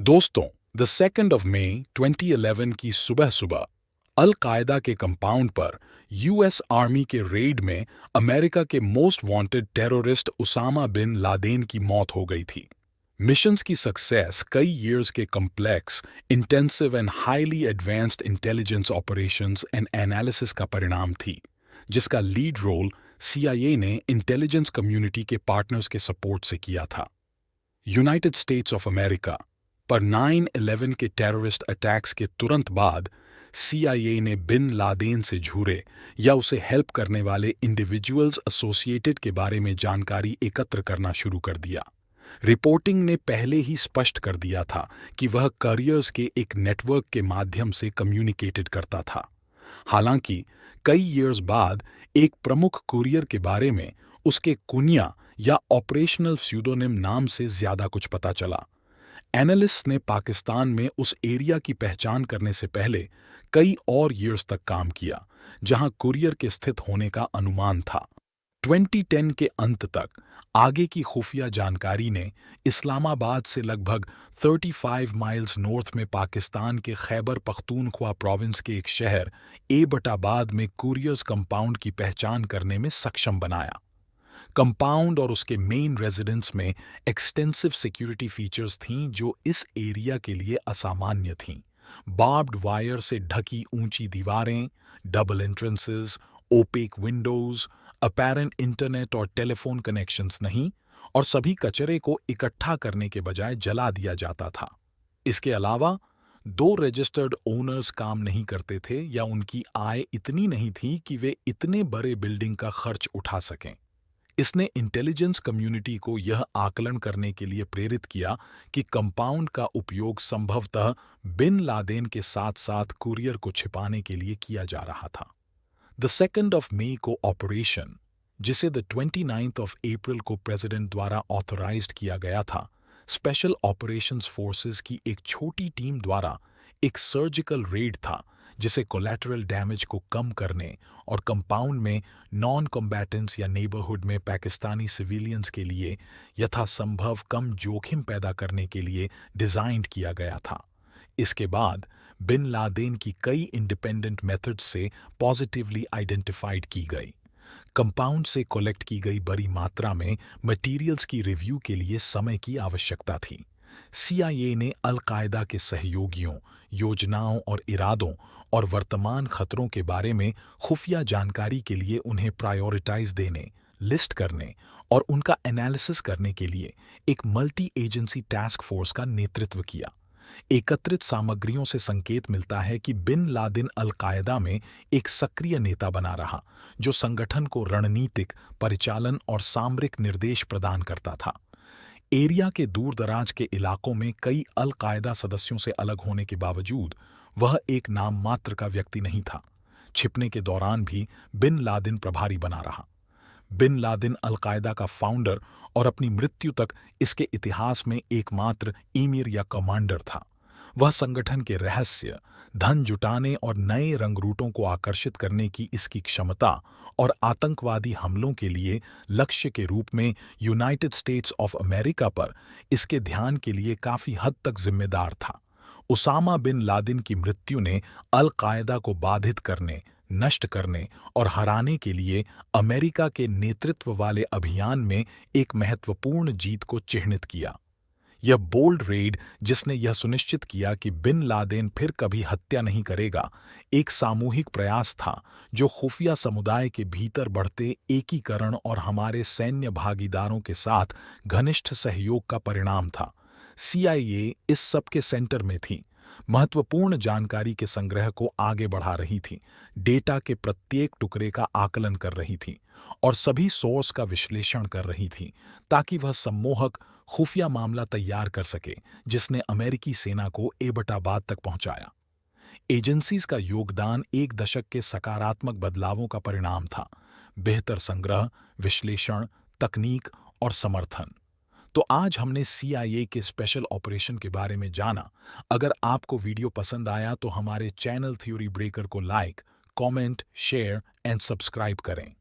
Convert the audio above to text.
दोस्तों, the 2nd of May 2011 की सुबह सुबह अल कायदा के कंपाउंड पर यूएस आर्मी के रेड में अमेरिका के most wanted terrorist Osama bin Laden की मौत हो गई थी। मिशंस की सक्सेस कई ईयर्स के complex, intensive and highly advanced intelligence operations and analysis का परिणाम थी, जिसका लीड रोल सीआईए ने इंटेलिजेंस कम्युनिटी के पार्टनर्स के सपोर्ट से किया था। यूनाइटेड स्टेट्स ऑफ अमेरिका पर 9/11 के टेररिस्ट अटैक्स के तुरंत बाद सीआईए ने बिन लादेन से जुड़े या उसे हेल्प करने वाले इंडिविजुअल्स एसोसिएटेड के बारे में जानकारी एकत्र करना शुरू कर दिया। रिपोर्टिंग ने पहले ही स्पष्ट कर दिया था कि वह करियर्स के एक नेटवर्क के माध्यम से कम्युनिकेटेड करता था। हालांकि कई ईयर्स बाद एक प्रमुख कुरियर के बारे में उसके कुनिया या ऑपरेशनल स्यूडोनिम नाम से ज्यादा कुछ पता चला। एनालिस्ट ने पाकिस्तान में उस एरिया की पहचान करने से पहले कई और ईयर्स तक काम किया जहां कुरियर के स्थित होने का अनुमान था। 2010 के अंत तक आगे की खुफिया जानकारी ने इस्लामाबाद से लगभग 35 माइल्स नॉर्थ में पाकिस्तान के खैबर पख्तूनख्वा प्रोविंस के एक शहर एबटाबाद में कुरियर्स कंपाउंड की पहचान करने में सक्षम बनाया। कंपाउंड और उसके मेन रेजिडेंस में एक्सटेंसिव सिक्योरिटी फीचर्स थीं जो इस एरिया के लिए असामान्य थीं। बार्ब्ड वायर से ढकी ऊंची दीवारें, double entrances, opaque windows, apparent internet और टेलीफोन कनेक्शंस नहीं, और सभी कचरे को इकट्ठा करने के बजाय जला दिया जाता था। इसके अलावा 2 रजिस्टर्ड ओनर्स काम नहीं करते थे या उनकी आय इतनी नहीं थी कि वे इतने बड़े बिल्डिंग का खर्च उठा सकें। इसने इंटेलिजेंस कम्युनिटी को यह आकलन करने के लिए प्रेरित किया कि कंपाउंड का उपयोग संभवतः बिन लादेन के साथ साथ कुरियर को छिपाने के लिए किया जा रहा था। द 2nd ऑफ मई को ऑपरेशन, जिसे द 29th ऑफ अप्रैल को प्रेसिडेंट द्वारा ऑथराइज्ड किया गया था, स्पेशल ऑपरेशंस फोर्सेस की एक छोटी टीम द्वारा एक सर्जिकल रेड था जिसे कोलैटरल डैमेज को कम करने और कंपाउंड में नॉन कॉम्बैटेंट्स या नेबरहुड में पाकिस्तानी सिविलियंस के लिए यथासंभव कम जोखिम पैदा करने के लिए डिजाइन किया गया था। इसके बाद बिन लादेन की कई इंडिपेंडेंट मेथड्स से पॉजिटिवली आइडेंटिफाइड की गई। कंपाउंड से कलेक्ट की गई बड़ी मात्रा में मटेरियल्स की रिव्यू के लिए समय की आवश्यकता थी। सीआईए ने अल कायदा के सहयोगियों, योजनाओं और इरादों और वर्तमान खतरों के बारे में खुफिया जानकारी के लिए उन्हें प्रायोरिटाइज देने, लिस्ट करने और उनका एनालिसिस करने के लिए एक मल्टी एजेंसी टास्क फोर्स का नेतृत्व किया। एकत्रित सामग्रियों से संकेत मिलता है कि बिन लादेन अल कायदा में एक सक्रिय नेता बना रहा, जो संगठन को रणनीतिक, परिचालन और सामरिक निर्देश प्रदान करता था। एरिया के दूर दराज के इलाकों में कई अल कायदा सदस्यों से अलग होने के बावजूद वह एक नाम मात्र का व्यक्ति नहीं था। छिपने के दौरान भी बिन लादेन प्रभारी बना रहा। बिन लादेन अल कायदा का फाउंडर और अपनी मृत्यु तक इसके इतिहास में एकमात्र एमिर या कमांडर था। वह संगठन के रहस्य, धन जुटाने और नए रंगरूटों को आकर्षित करने की इसकी क्षमता और आतंकवादी हमलों के लिए लक्ष्य के रूप में यूनाइटेड स्टेट्स ऑफ अमेरिका पर इसके ध्यान के लिए काफी हद तक जिम्मेदार था। उसामा बिन लादेन की मृत्यु ने अल कायदा को बाधित करने, नष्ट करने और हराने के लिए अमेरिका के नेतृत्व वाले अभियान में एक महत्वपूर्ण जीत को चिह्नित किया। यह बोल्ड रेड, जिसने यह सुनिश्चित किया कि बिन लादेन फिर कभी हत्या नहीं करेगा, एक सामूहिक प्रयास था जो खुफिया समुदाय के भीतर बढ़ते एकीकरण और हमारे सैन्य भागीदारों के साथ घनिष्ठ सहयोग का परिणाम था। सीआईए इस सब के सेंटर में थी, महत्वपूर्ण जानकारी के संग्रह को आगे बढ़ा रही थी, डेटा के प्रत्येक टुकड़े का आकलन कर रही थी और सभी सोर्स का विश्लेषण कर रही थी ताकि वह सम्मोहक खुफिया मामला तैयार कर सके जिसने अमेरिकी सेना को एबटाबाद तक पहुंचाया। एजेंसीज का योगदान एक दशक के सकारात्मक बदलावों का परिणाम था, बेहतर संग्रह, विश्लेषण, तकनीक और समर्थन। तो आज हमने सीआईए के स्पेशल ऑपरेशन के बारे में जाना। अगर आपको वीडियो पसंद आया तो हमारे चैनल थ्योरी ब्रेकर को like, comment, share and subscribe करें।